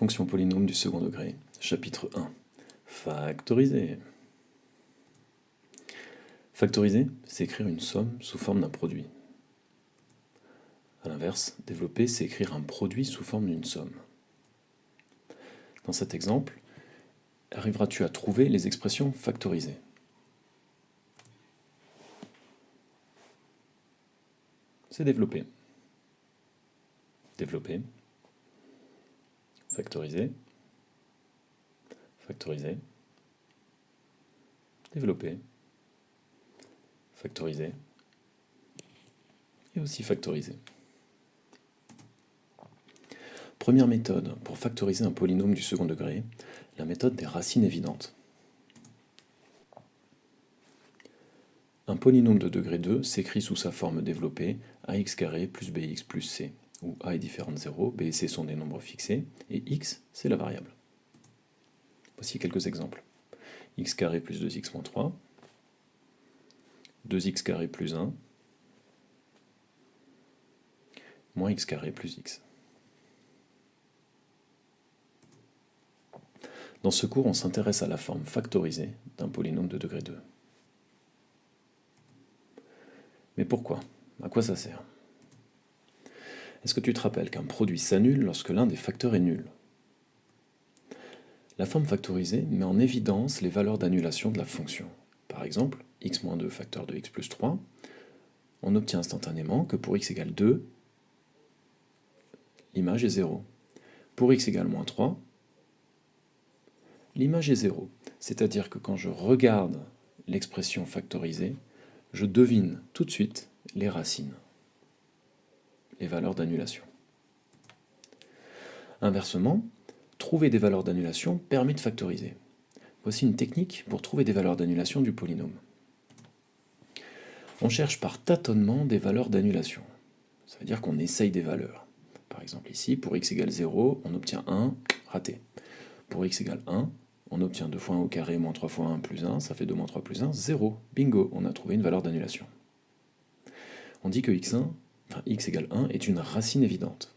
Fonction polynôme du second degré, chapitre 1. Factoriser. Factoriser, c'est écrire une somme sous forme d'un produit. A l'inverse, développer, c'est écrire un produit sous forme d'une somme. Dans cet exemple, arriveras-tu à trouver les expressions factorisées? C'est développer. Développer. Factoriser. Factoriser. Développer. Factoriser. Et aussi factoriser. Première méthode pour factoriser un polynôme du second degré, la méthode des racines évidentes. Un polynôme de degré 2 s'écrit sous sa forme développée ax carré plus bx plus c, où a est différent de 0, b et c sont des nombres fixés, et x, c'est la variable. Voici quelques exemples. X carré plus 2x moins 3, 2x carré plus 1, moins x carré plus x. Dans ce cours, on s'intéresse à la forme factorisée d'un polynôme de degré 2. Mais pourquoi? À quoi ça sert? Est-ce que tu te rappelles qu'un produit s'annule lorsque l'un des facteurs est nul? La forme factorisée met en évidence les valeurs d'annulation de la fonction. Par exemple, x-2 facteur de x plus 3, on obtient instantanément que pour x égale 2, l'image est 0. Pour x égale moins 3, l'image est 0. C'est-à-dire que quand je regarde l'expression factorisée, je devine tout de suite les racines, les valeurs d'annulation. Inversement, trouver des valeurs d'annulation permet de factoriser. Voici une technique pour trouver des valeurs d'annulation du polynôme. On cherche par tâtonnement des valeurs d'annulation. Ça veut dire qu'on essaye des valeurs. Par exemple ici, pour x égale 0, on obtient 1, raté. Pour x égale 1, on obtient 2 fois 1 au carré, moins 3 fois 1 plus 1, ça fait 2 moins 3 plus 1, 0. Bingo, on a trouvé une valeur d'annulation. On dit que x égale 1 est une racine évidente.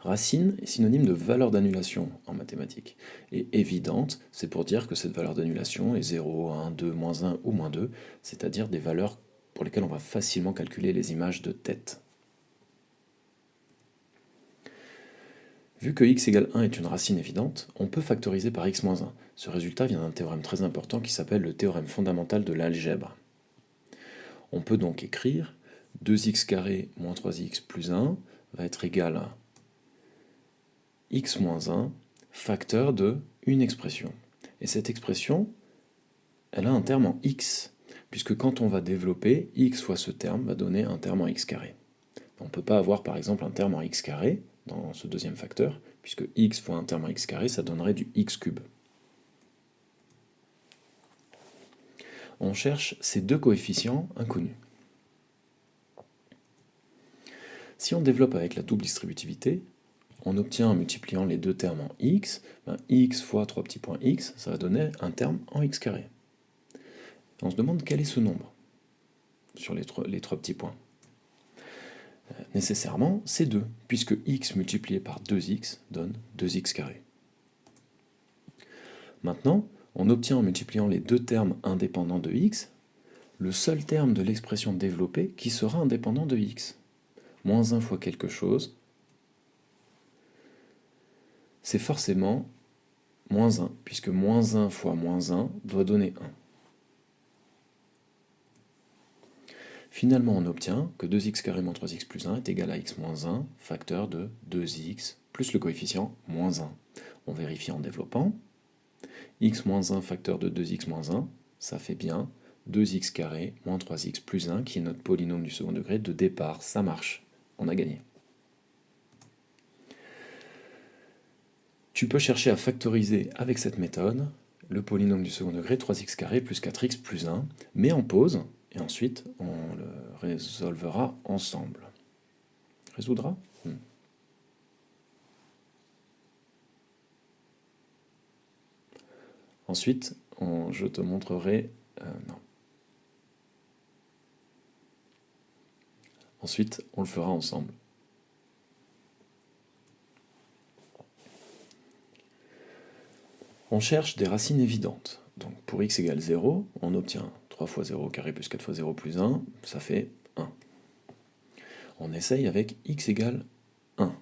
Racine est synonyme de valeur d'annulation en mathématiques. Et évidente, c'est pour dire que cette valeur d'annulation est 0, 1, 2, moins 1 ou moins 2, c'est-à-dire des valeurs pour lesquelles on va facilement calculer les images de tête. Vu que x égale 1 est une racine évidente, on peut factoriser par x moins 1. Ce résultat vient d'un théorème très important qui s'appelle le théorème fondamental de l'algèbre. On peut donc écrire 2x carré moins 3x plus 1 va être égal à x moins 1 facteur de une expression. Et cette expression, elle a un terme en x, puisque quand on va développer, x fois ce terme va donner un terme en x carré. On ne peut pas avoir par exemple un terme en x carré dans ce deuxième facteur, puisque x fois un terme en x carré, ça donnerait du x cube. On cherche ces deux coefficients inconnus. Si on développe avec la double distributivité, on obtient en multipliant les deux termes en x, x fois 3 petits points x, ça va donner un terme en x carré. On se demande quel est ce nombre sur les trois petits points. Nécessairement, c'est 2, puisque x multiplié par 2x donne 2x carré. Maintenant, on obtient en multipliant les deux termes indépendants de x, le seul terme de l'expression développée qui sera indépendant de x. Moins 1 fois quelque chose, c'est forcément moins 1, puisque moins 1 fois moins 1 doit donner 1. Finalement, on obtient que 2x carré moins 3x plus 1 est égal à x moins 1, facteur de 2x, plus le coefficient moins 1. On vérifie en développant. X moins 1 facteur de 2x moins 1, ça fait bien 2x carré moins 3x plus 1, qui est notre polynôme du second degré de départ. Ça marche, on a gagné. Tu peux chercher à factoriser avec cette méthode le polynôme du second degré 3x carré plus 4x plus 1, mais en pause, et ensuite on le résolvera ensemble. Résoudra? Ensuite, je te montrerai... non. Ensuite, on le fera ensemble. On cherche des racines évidentes. Donc pour x égale 0, on obtient 3 fois 0 au carré plus 4 fois 0 plus 1, ça fait 1. On essaye avec x égale 1.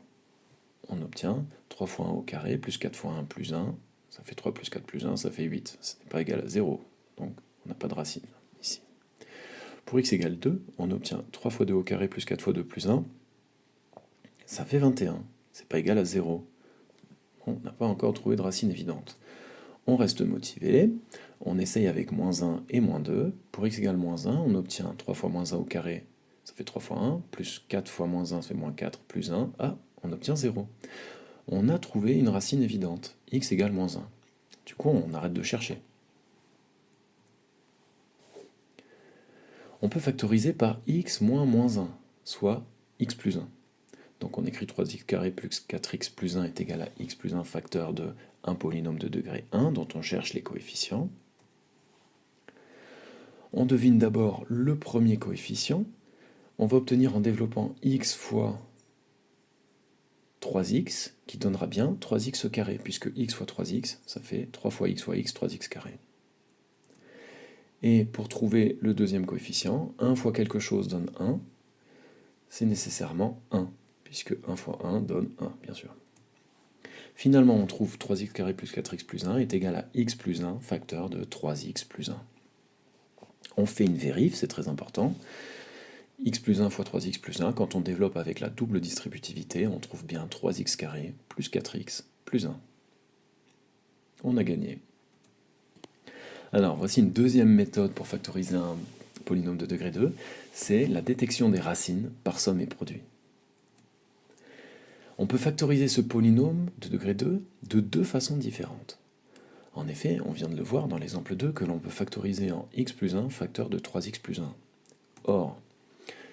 On obtient 3 fois 1 au carré plus 4 fois 1 plus 1, ça fait 3 plus 4 plus 1, ça fait 8. Ce n'est pas égal à 0, donc on n'a pas de racine ici. Pour x égale 2, on obtient 3 fois 2 au carré plus 4 fois 2 plus 1, ça fait 21. C'est pas égal à 0. On n'a pas encore trouvé de racine évidente. On reste motivé, on essaye avec moins 1 et moins 2. Pour x égale moins 1, on obtient 3 fois moins 1 au carré, ça fait 3 fois 1, plus 4 fois moins 1, ça fait moins 4, plus 1, ah, on obtient 0. On a trouvé une racine évidente, x égale moins 1. Du coup, on arrête de chercher. On peut factoriser par x moins moins 1, soit x plus 1. Donc on écrit 3x carré plus 4x plus 1 est égal à x plus 1 facteur de un polynôme de degré 1 dont on cherche les coefficients. On devine d'abord le premier coefficient. On va obtenir en développant x fois 3x qui donnera bien 3x au carré puisque x fois 3x ça fait 3 fois x, 3x carré. Et pour trouver le deuxième coefficient, 1 fois quelque chose donne 1, c'est nécessairement 1 puisque 1 fois 1 donne 1 bien sûr. Finalement, on trouve 3x carré plus 4x plus 1 est égal à x plus 1, facteur de 3x plus 1. On fait une vérif, c'est très important. X plus 1 fois 3x plus 1, quand on développe avec la double distributivité, on trouve bien 3x carré plus 4x plus 1. On a gagné. Alors, voici une deuxième méthode pour factoriser un polynôme de degré 2, c'est la détection des racines par somme et produit. On peut factoriser ce polynôme de degré 2 de deux façons différentes. En effet, on vient de le voir dans l'exemple 2 que l'on peut factoriser en x plus 1 facteur de 3x plus 1. Or,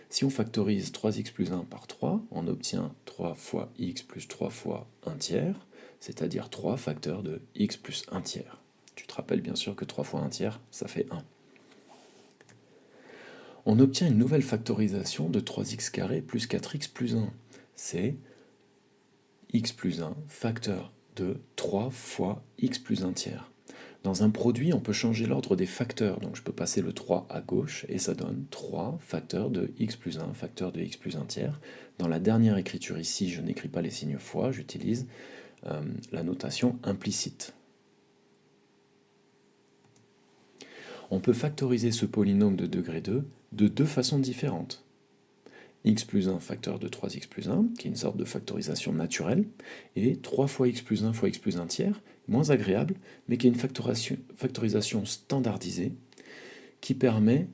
si on factorise 3x plus 1 par 3, on obtient 3 fois x plus 3 fois 1 tiers, c'est-à-dire 3 facteurs de x plus 1 tiers. Tu te rappelles bien sûr que 3 fois 1 tiers, ça fait 1. On obtient une nouvelle factorisation de 3x carré plus 4x plus 1. C'est x plus 1 facteur de 3 fois x plus 1 tiers. Dans un produit, on peut changer l'ordre des facteurs, donc je peux passer le 3 à gauche, et ça donne 3 facteurs de x plus 1, facteur de x plus 1 tiers. Dans la dernière écriture ici, je n'écris pas les signes fois, j'utilise la notation implicite. On peut factoriser ce polynôme de degré 2 de deux façons différentes. X plus 1 facteur de 3x plus 1, qui est une sorte de factorisation naturelle, et 3 fois x plus 1 fois x plus 1 tiers, moins agréable, mais qui est une factorisation standardisée, qui permet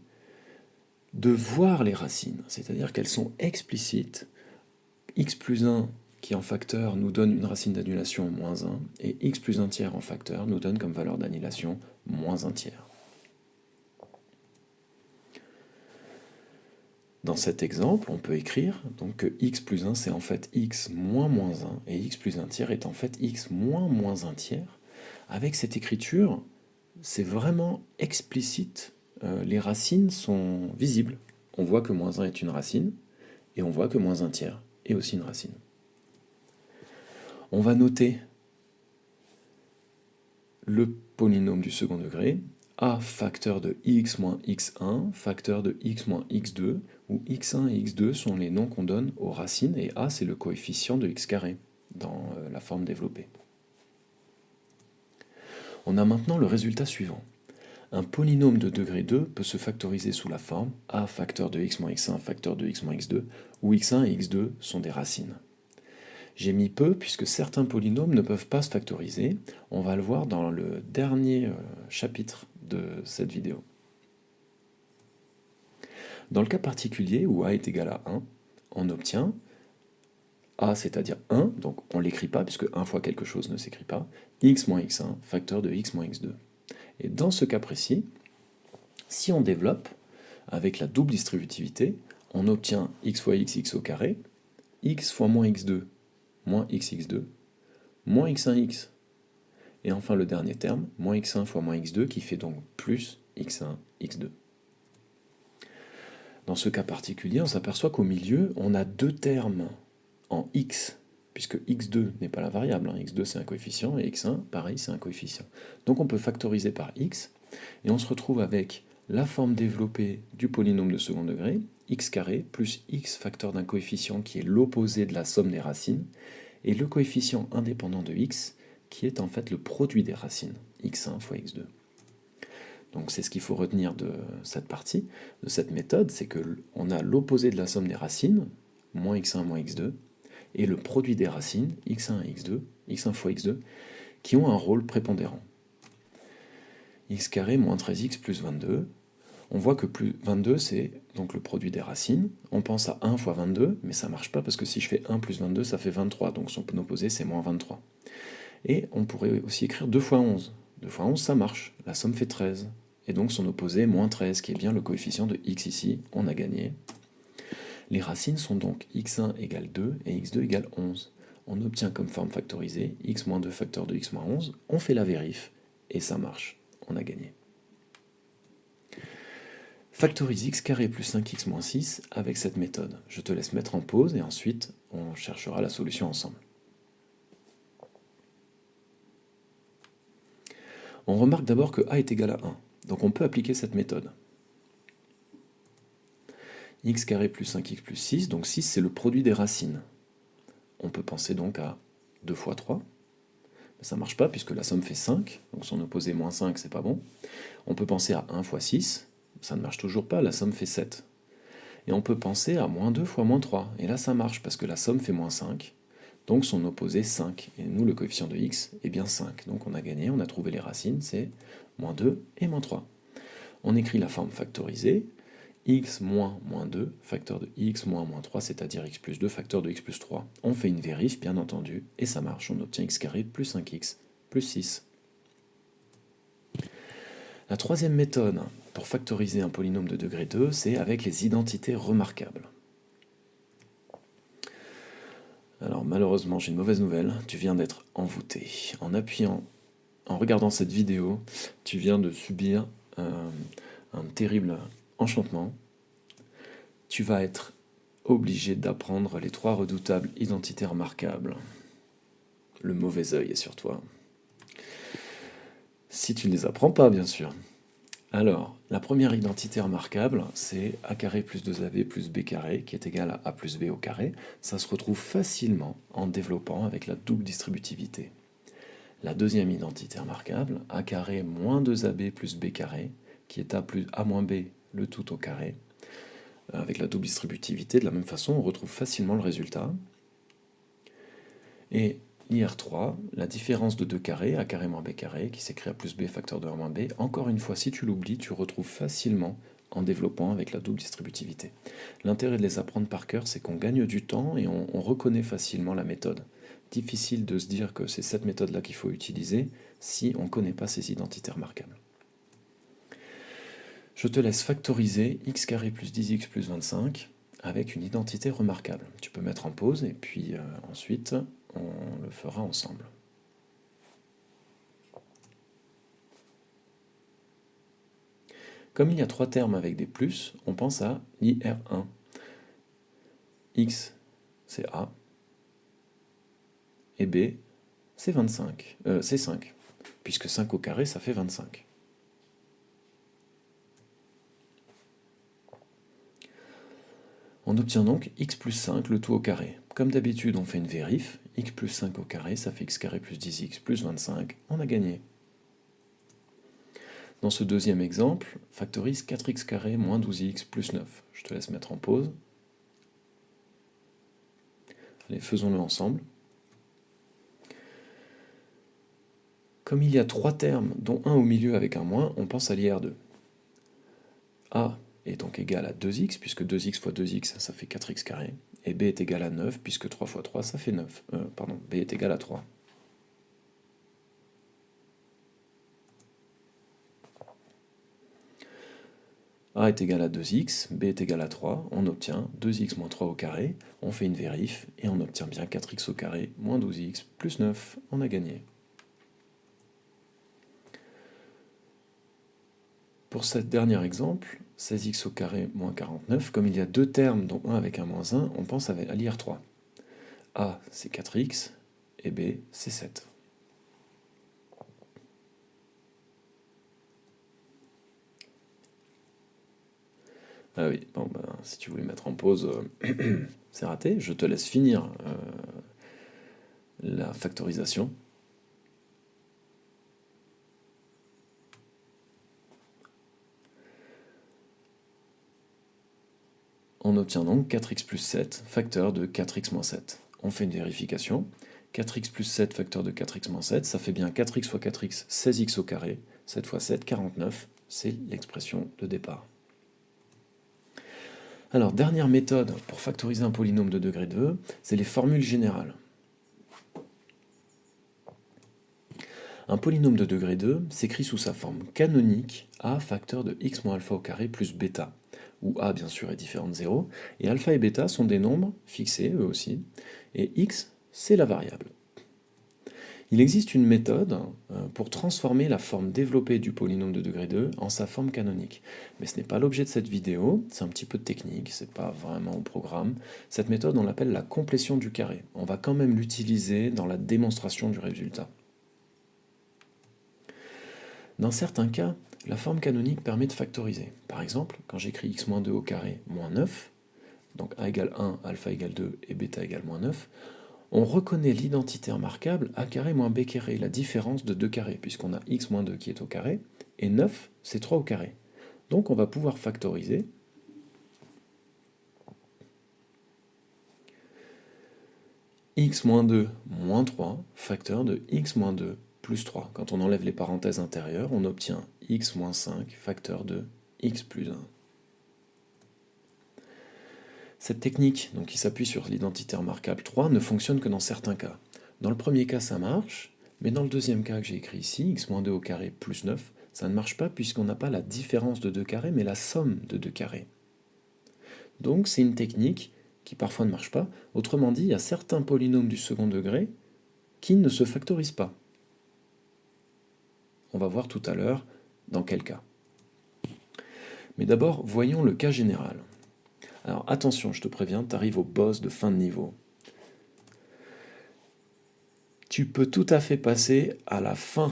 de voir les racines, c'est-à-dire qu'elles sont explicites. X plus 1 qui en facteur nous donne une racine d'annulation moins 1, et x plus 1 tiers en facteur nous donne comme valeur d'annulation moins 1 tiers. Dans cet exemple, on peut écrire donc que x plus 1 c'est en fait x moins moins 1 et x plus 1 tiers est en fait x moins moins 1 tiers. Avec cette écriture, c'est vraiment explicite, les racines sont visibles. On voit que moins 1 est une racine et on voit que moins 1 tiers est aussi une racine. On va noter le polynôme du second degré, a facteur de x moins x1, facteur de x moins x2, où x1 et x2 sont les noms qu'on donne aux racines, et a c'est le coefficient de x carré dans la forme développée. On a maintenant le résultat suivant. Un polynôme de degré 2 peut se factoriser sous la forme a facteur de x moins x1, facteur de x moins x2, où x1 et x2 sont des racines. J'ai mis peu puisque certains polynômes ne peuvent pas se factoriser. On va le voir dans le dernier chapitre de cette vidéo. Dans le cas particulier où a est égal à 1, on obtient a, c'est-à-dire 1, donc on ne l'écrit pas puisque 1 fois quelque chose ne s'écrit pas, x moins x1, facteur de x moins x2. Et dans ce cas précis, si on développe avec la double distributivité, on obtient x fois x, x au carré, x fois moins x2, moins xx2, moins x1x. Et enfin le dernier terme, moins x1 fois moins x2, qui fait donc plus x1, x2. Dans ce cas particulier, on s'aperçoit qu'au milieu, on a deux termes en x, puisque x2 n'est pas la variable, hein. x2 c'est un coefficient, et x1, pareil, c'est un coefficient. Donc on peut factoriser par x, et on se retrouve avec la forme développée du polynôme de second degré, x carré plus x facteur d'un coefficient qui est l'opposé de la somme des racines, et le coefficient indépendant de x, qui est en fait le produit des racines, x1 fois x2. Donc c'est ce qu'il faut retenir de cette partie, de cette méthode, c'est qu'on a l'opposé de la somme des racines, moins x1 moins x2, et le produit des racines, x1 et x2, x1 fois x2, qui ont un rôle prépondérant. X carré moins 13x plus 22, on voit que plus 22 c'est donc le produit des racines, on pense à 1 fois 22, mais ça ne marche pas parce que si je fais 1 plus 22 ça fait 23, donc son opposé c'est moins 23. Et on pourrait aussi écrire 2 fois 11, 2 fois 11 ça marche, la somme fait 13, et donc son opposé moins 13, qui est bien le coefficient de x ici, on a gagné. Les racines sont donc x1 égale 2 et x2 égale 11. On obtient comme forme factorisée x moins 2 facteur de x moins 11, on fait la vérif, et ça marche, on a gagné. Factorise x carré plus 5x moins 6 avec cette méthode. Je te laisse mettre en pause et ensuite on cherchera la solution ensemble. On remarque d'abord que a est égal à 1, donc on peut appliquer cette méthode. X carré plus 5x plus 6, donc 6 c'est le produit des racines. On peut penser donc à 2 fois 3, mais ça ne marche pas puisque la somme fait 5, donc son opposé moins 5 c'est pas bon. On peut penser à 1 fois 6, ça ne marche toujours pas, la somme fait 7. Et on peut penser à moins 2 fois moins 3, et là ça marche parce que la somme fait moins 5, donc son opposé 5, et nous le coefficient de x est bien 5, donc on a gagné, on a trouvé les racines, c'est moins 2 et moins 3. On écrit la forme factorisée, x moins moins 2, facteur de x moins moins 3, c'est-à-dire x plus 2, facteur de x plus 3. On fait une vérif, bien entendu, et ça marche, on obtient x carré plus 5x plus 6. La troisième méthode pour factoriser un polynôme de degré 2, c'est avec les identités remarquables. Alors malheureusement, j'ai une mauvaise nouvelle, tu viens d'être envoûté. En regardant cette vidéo, tu viens de subir un terrible enchantement. Tu vas être obligé d'apprendre les 3 redoutables identités remarquables. Le mauvais œil est sur toi. Si tu ne les apprends pas, bien sûr. Alors, la première identité remarquable, c'est a carré plus 2ab plus b carré, qui est égal à a plus b au carré. Ça se retrouve facilement en développant avec la double distributivité. La deuxième identité remarquable, a carré moins 2ab plus b carré, qui est a plus a moins b, le tout au carré. Avec la double distributivité, de la même façon, on retrouve facilement le résultat. Et IR3, la différence de 2 carrés, a carré moins b carré, qui s'écrit a plus b facteur de a moins b, encore une fois, si tu l'oublies, tu retrouves facilement en développant avec la double distributivité. L'intérêt de les apprendre par cœur, c'est qu'on gagne du temps et on reconnaît facilement la méthode. Difficile de se dire que c'est cette méthode-là qu'il faut utiliser si on ne connaît pas ces identités remarquables. Je te laisse factoriser x carré plus 10x plus 25 avec une identité remarquable. Tu peux mettre en pause et puis ensuite on le fera ensemble. Comme il y a 3 termes avec des plus, on pense à l'IR1. X, c'est A, et B, c'est 25. C'est 5, puisque 5 au carré, ça fait 25. On obtient donc x plus 5, le tout au carré. Comme d'habitude, on fait une vérif. X plus 5 au carré, ça fait x carré plus 10x plus 25. On a gagné. Dans ce deuxième exemple, factorise 4x carré moins 12x plus 9. Je te laisse mettre en pause. Allez, faisons-le ensemble. Comme il y a 3 termes, dont un au milieu avec un moins, on pense à l'IR2. A est donc égal à 2x, puisque 2x fois 2x, ça fait 4x carré. Et b est égal à 9, puisque 3 fois 3, ça fait 9. B est égal à 3. A est égal à 2x, b est égal à 3, on obtient 2x moins 3 au carré, on fait une vérif, et on obtient bien 4x au carré moins 12x plus 9, on a gagné. Pour ce dernier exemple, 16x au carré moins 49, comme il y a 2 termes, dont un avec un moins 1, on pense à l'IR3. A c'est 4x et B c'est 7. Ah oui, bon, ben, si tu voulais mettre en pause, c'est raté. Je te laisse finir la factorisation. On obtient donc 4x plus 7, facteur de 4x moins 7. On fait une vérification. 4x plus 7, facteur de 4x moins 7, ça fait bien 4x fois 4x, 16x au carré. 7 fois 7, 49, c'est l'expression de départ. Alors, dernière méthode pour factoriser un polynôme de degré 2, c'est les formules générales. Un polynôme de degré 2 s'écrit sous sa forme canonique a facteur de x moins alpha au carré plus bêta, où a bien sûr est différent de 0, et alpha et bêta sont des nombres fixés eux aussi, et x c'est la variable. Il existe une méthode pour transformer la forme développée du polynôme de degré 2 en sa forme canonique. Mais ce n'est pas l'objet de cette vidéo, c'est un petit peu de technique, c'est pas vraiment au programme. Cette méthode, on l'appelle la complétion du carré. On va quand même l'utiliser dans la démonstration du résultat. Dans certains cas, la forme canonique permet de factoriser. Par exemple, quand j'écris x-2 au carré moins 9, donc a égale 1, alpha égale 2 et bêta égale moins 9, on reconnaît l'identité remarquable a carré moins b carré, la différence de 2 carrés, puisqu'on a x moins 2 qui est au carré, et 9, c'est 3 au carré. Donc on va pouvoir factoriser x moins 2 moins 3, facteur de x moins 2 plus 3. Quand on enlève les parenthèses intérieures, on obtient x moins 5, facteur de x plus 1. Cette technique, donc, qui s'appuie sur l'identité remarquable 3, ne fonctionne que dans certains cas. Dans le premier cas, ça marche, mais dans le deuxième cas que j'ai écrit ici, x-2 au carré plus 9, ça ne marche pas puisqu'on n'a pas la différence de 2 carrés, mais la somme de 2 carrés. Donc c'est une technique qui parfois ne marche pas. Autrement dit, il y a certains polynômes du second degré qui ne se factorisent pas. On va voir tout à l'heure dans quel cas. Mais d'abord, voyons le cas général. Alors attention, je te préviens, tu arrives au boss de fin de niveau. Tu peux tout à fait passer à la fin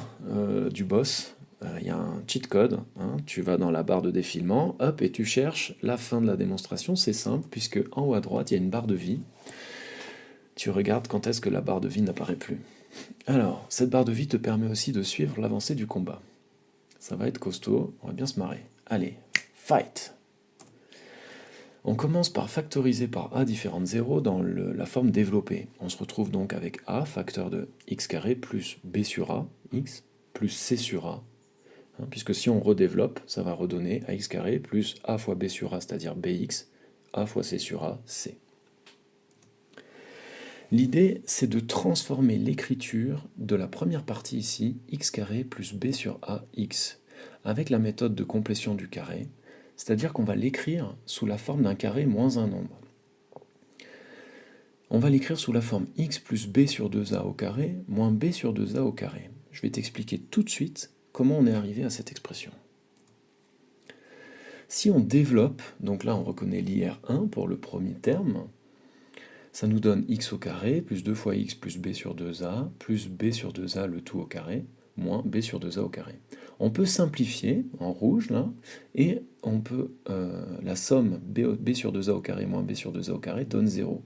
du boss. Il y a un cheat code. Hein, tu vas dans la barre de défilement, hop, et tu cherches la fin de la démonstration. C'est simple, puisque en haut à droite, il y a une barre de vie. Tu regardes quand est-ce que la barre de vie n'apparaît plus. Alors, cette barre de vie te permet aussi de suivre l'avancée du combat. Ça va être costaud, on va bien se marrer. Allez, fight! On commence par factoriser par a différent de 0 dans la forme développée. On se retrouve donc avec a, facteur de x carré, plus b sur a, x, plus c sur a. Hein, puisque si on redéveloppe, ça va redonner ax carré plus a fois b sur a, c'est-à-dire bx, a fois c sur a, c. L'idée, c'est de transformer l'écriture de la première partie ici, x carré plus b sur a, x, avec la méthode de complétion du carré, c'est-à-dire qu'on va l'écrire sous la forme d'un carré moins un nombre. On va l'écrire sous la forme x plus b sur 2a au carré moins b sur 2a au carré. Je vais t'expliquer tout de suite comment on est arrivé à cette expression. Si on développe, donc là on reconnaît l'IR1 pour le premier terme, ça nous donne x au carré plus 2 fois x plus b sur 2a plus b sur 2a le tout au carré moins b sur 2a au carré. On peut simplifier en rouge là, et on peut la somme b sur 2a au carré moins b sur 2a au carré donne 0.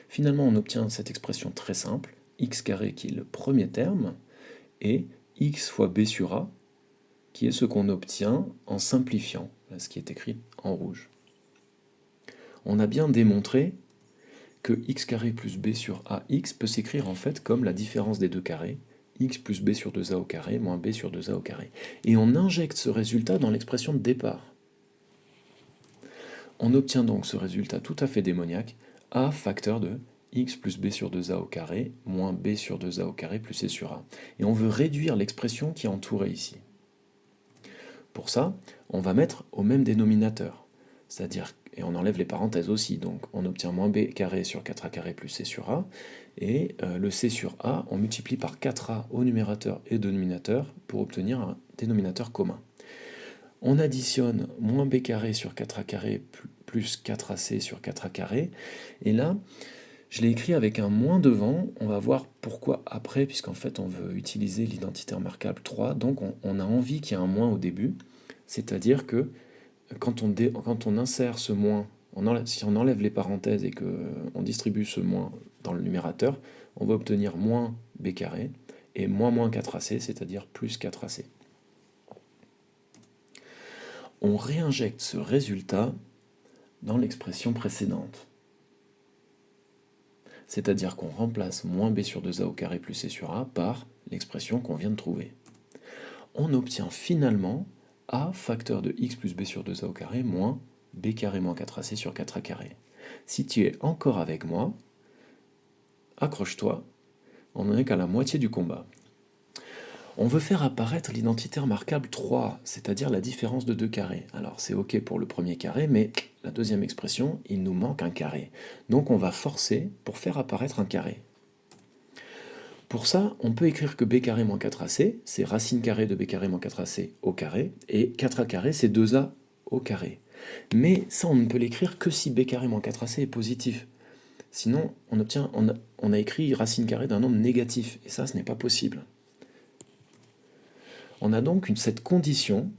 Finalement on obtient cette expression très simple, x carré qui est le premier terme, et x fois b sur a, qui est ce qu'on obtient en simplifiant, ce qui est écrit en rouge. On a bien démontré que x carré plus b sur ax peut s'écrire en fait comme la différence des deux carrés, x plus b sur 2a au carré moins b sur 2a au carré. Et on injecte ce résultat dans l'expression de départ. On obtient donc ce résultat tout à fait démoniaque, a facteur de x plus b sur 2a au carré moins b sur 2a au carré plus c sur a. Et on veut réduire l'expression qui est entourée ici. Pour ça, on va mettre au même dénominateur, c'est-à-dire, et on enlève les parenthèses aussi, donc on obtient moins b carré sur 4a carré plus c sur a, et le c sur a, on multiplie par 4a au numérateur et dénominateur pour obtenir un dénominateur commun. On additionne moins b carré sur 4a carré plus 4ac sur 4a carré, et là, Je l'ai écrit avec un moins devant, on va voir pourquoi après, puisqu'en fait on veut utiliser l'identité remarquable 3, donc on a envie qu'il y ait un moins au début, c'est-à-dire que quand on insère ce moins, si on enlève les parenthèses et qu'on distribue ce moins dans le numérateur, on va obtenir moins b carré et moins 4ac, c'est-à-dire plus 4ac. On réinjecte ce résultat dans l'expression précédente. C'est-à-dire qu'on remplace moins b sur 2a au carré plus c sur a par l'expression qu'on vient de trouver. On obtient finalement a facteur de x plus b sur 2a au carré moins b carré moins 4ac sur 4a carré. Si tu es encore avec moi, accroche-toi, on n'en est qu'à la moitié du combat. On veut faire apparaître l'identité remarquable 3, c'est-à-dire la différence de deux carrés. Alors c'est ok pour le premier carré, mais la deuxième expression, il nous manque un carré. Donc on va forcer pour faire apparaître un carré. Pour ça, on peut écrire que b carré moins 4ac, c'est racine carrée de b carré moins 4ac au carré, et 4a carré, c'est 2a au carré. Mais ça, on ne peut l'écrire que si b carré moins 4ac est positif. Sinon, on a écrit racine carrée d'un nombre négatif, et ça, ce n'est pas possible. On a donc cette condition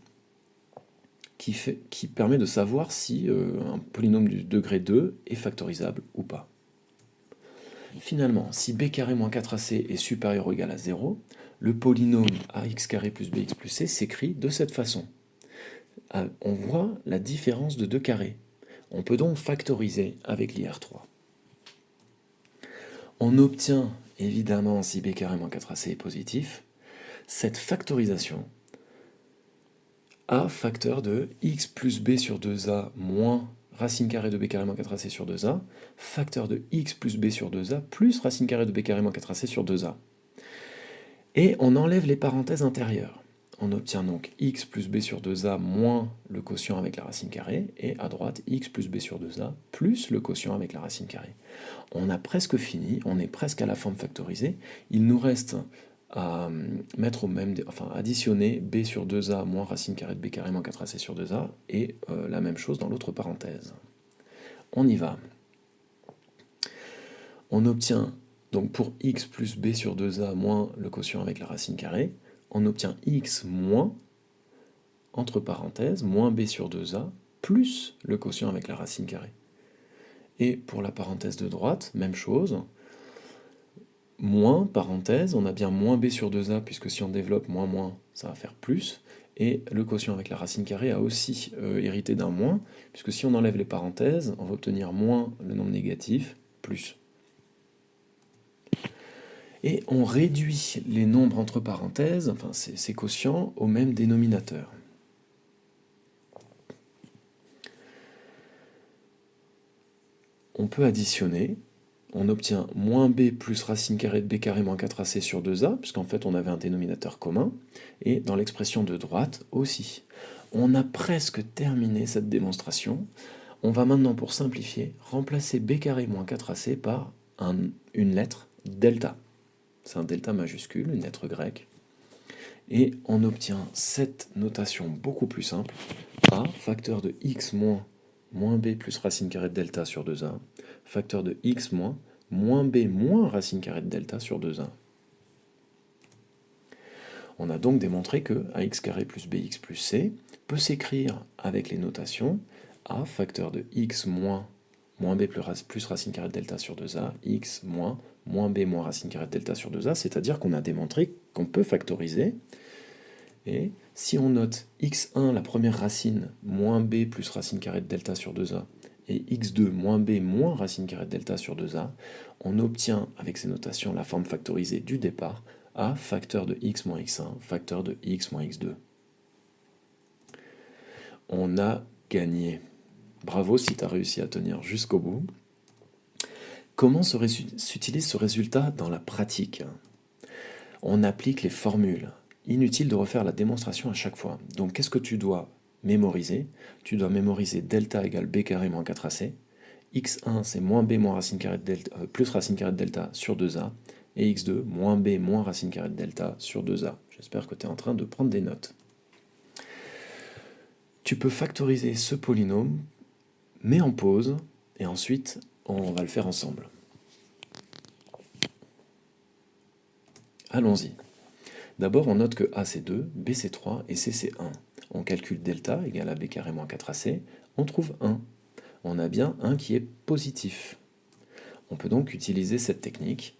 qui permet de savoir si un polynôme du degré 2 est factorisable ou pas. Finalement, si b carré moins 4ac est supérieur ou égal à 0, le polynôme ax carré plus bx plus c s'écrit de cette façon. On voit la différence de deux carrés. On peut donc factoriser avec l'IR3. On obtient évidemment, si b carré moins 4ac est positif, cette factorisation a facteur de x plus b sur 2a moins racine carrée de b carré moins 4ac sur 2a, facteur de x plus b sur 2a plus racine carrée de b carré moins 4ac sur 2a. Et on enlève les parenthèses intérieures. On obtient donc x plus b sur 2a moins le quotient avec la racine carrée, et à droite x plus b sur 2a plus le quotient avec la racine carrée. On a presque fini, on est presque à la forme factorisée. Il nous reste à mettre additionner b sur 2a moins racine carrée de b carré moins 4ac sur 2a, et la même chose dans l'autre parenthèse. On y va. On obtient donc pour x plus b sur 2a moins le quotient avec la racine carrée, on obtient x moins, entre parenthèses, moins b sur 2a, plus le quotient avec la racine carrée. Et pour la parenthèse de droite, même chose, moins, parenthèse, on a bien moins b sur 2a, puisque si on développe moins, ça va faire plus, et le quotient avec la racine carrée a aussi hérité d'un moins, puisque si on enlève les parenthèses, on va obtenir moins le nombre négatif, plus. Et on réduit les nombres entre parenthèses, enfin ces quotients, au même dénominateur. On peut additionner, on obtient moins b plus racine carrée de b carré moins 4ac sur 2a, puisqu'en fait on avait un dénominateur commun, et dans l'expression de droite aussi. On a presque terminé cette démonstration. On va maintenant, pour simplifier, remplacer b carré moins 4ac par une lettre delta. C'est un delta majuscule, une lettre grecque. Et on obtient cette notation beaucoup plus simple, a facteur de x moins b plus racine carrée de delta sur 2a, facteur de x moins b moins racine carrée de delta sur 2a. On a donc démontré que ax carré plus bx plus c peut s'écrire avec les notations a facteur de x moins b plus racine carrée de delta sur 2a, x moins b moins racine carrée de delta sur 2a, c'est-à-dire qu'on a démontré qu'on peut factoriser. Et si on note x1, la première racine, moins b plus racine carrée de delta sur 2a, et x2 moins b moins racine carrée de delta sur 2a, on obtient avec ces notations la forme factorisée du départ, a facteur de x moins x1, facteur de x moins x2. On a gagné. Bravo si tu as réussi à tenir jusqu'au bout. Comment s'utilise ce résultat dans la pratique? On applique les formules. Inutile de refaire la démonstration à chaque fois. Donc qu'est-ce que tu dois mémoriser? Tu dois mémoriser delta égale b carré moins 4ac. x1 c'est moins b moins racine carrée de delta, plus racine carrée de delta sur 2a. Et x2 moins b moins racine carrée de delta sur 2a. J'espère que tu es en train de prendre des notes. Tu peux factoriser ce polynôme, mets en pause, et ensuite on va le faire ensemble. Allons-y. D'abord, on note que A c'est 2, B c'est 3 et C c'est 1. On calcule delta égale à B carré moins 4AC, on trouve 1. On a bien 1 qui est positif. On peut donc utiliser cette technique.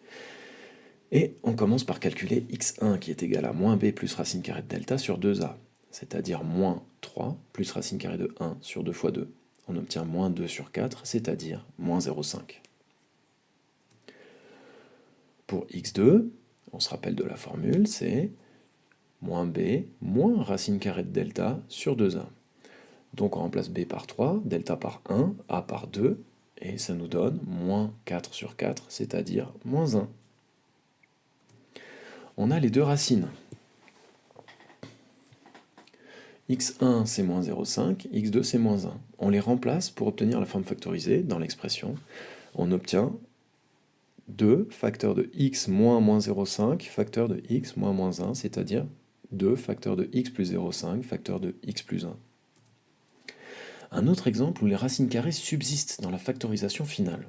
Et on commence par calculer x1 qui est égal à moins b plus racine carrée de delta sur 2a, c'est-à-dire moins 3 plus racine carrée de 1 sur 2 fois 2. On obtient moins 2 sur 4, c'est-à-dire moins 0,5. Pour x2, on se rappelle de la formule, c'est moins b moins racine carrée de delta sur 2a. Donc on remplace b par 3, delta par 1, a par 2, et ça nous donne moins 4 sur 4, c'est-à-dire moins 1. On a les deux racines. x1 c'est moins 0,5, x2 c'est moins 1. On les remplace pour obtenir la forme factorisée dans l'expression. On obtient 2 facteur de x moins moins 0,5 facteur de x moins moins 1, c'est-à-dire 2 facteur de x plus 0,5 facteur de x plus 1. Un autre exemple où les racines carrées subsistent dans la factorisation finale.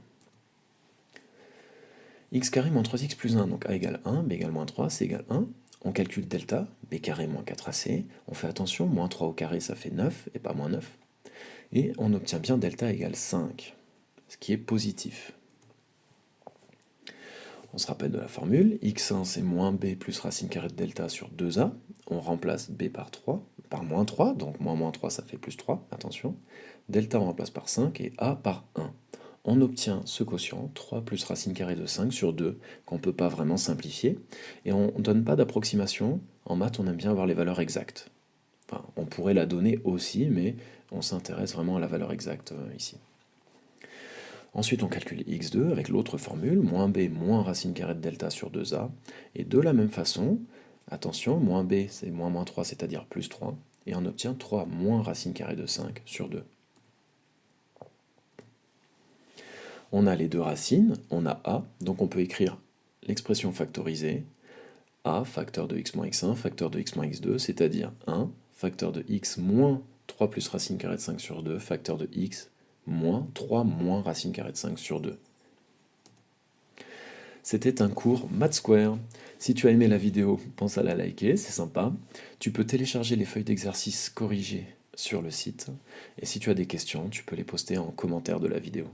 X carré moins 3x plus 1, donc a égale 1, b égale moins 3, c égale 1. On calcule delta, b carré moins 4ac. On fait attention, moins 3 au carré ça fait 9 et pas moins 9. Et on obtient bien delta égale 5, ce qui est positif. On se rappelle de la formule, x1 c'est moins b plus racine carrée de delta sur 2a. On remplace b par 3, par moins 3, donc moins 3 ça fait plus 3, attention. Delta on remplace par 5 et a par 1. On obtient ce quotient, 3 plus racine carrée de 5 sur 2, qu'on ne peut pas vraiment simplifier, et on ne donne pas d'approximation. En maths, on aime bien avoir les valeurs exactes. Enfin, on pourrait la donner aussi, mais on s'intéresse vraiment à la valeur exacte ici. Ensuite, on calcule x2 avec l'autre formule, moins b moins racine carrée de delta sur 2a, et de la même façon, attention, moins b c'est moins 3, c'est-à-dire plus 3, et on obtient 3 moins racine carrée de 5 sur 2. On a les deux racines, on a a, donc on peut écrire l'expression factorisée, a facteur de x moins x1, facteur de x moins x2, c'est-à-dire 1, facteur de x moins 3 plus racine carrée de 5 sur 2, facteur de x moins 3 moins racine carrée de 5 sur 2. C'était un cours Math Square. Si tu as aimé la vidéo, pense à la liker, c'est sympa. Tu peux télécharger les feuilles d'exercice corrigées sur le site. Et si tu as des questions, tu peux les poster en commentaire de la vidéo.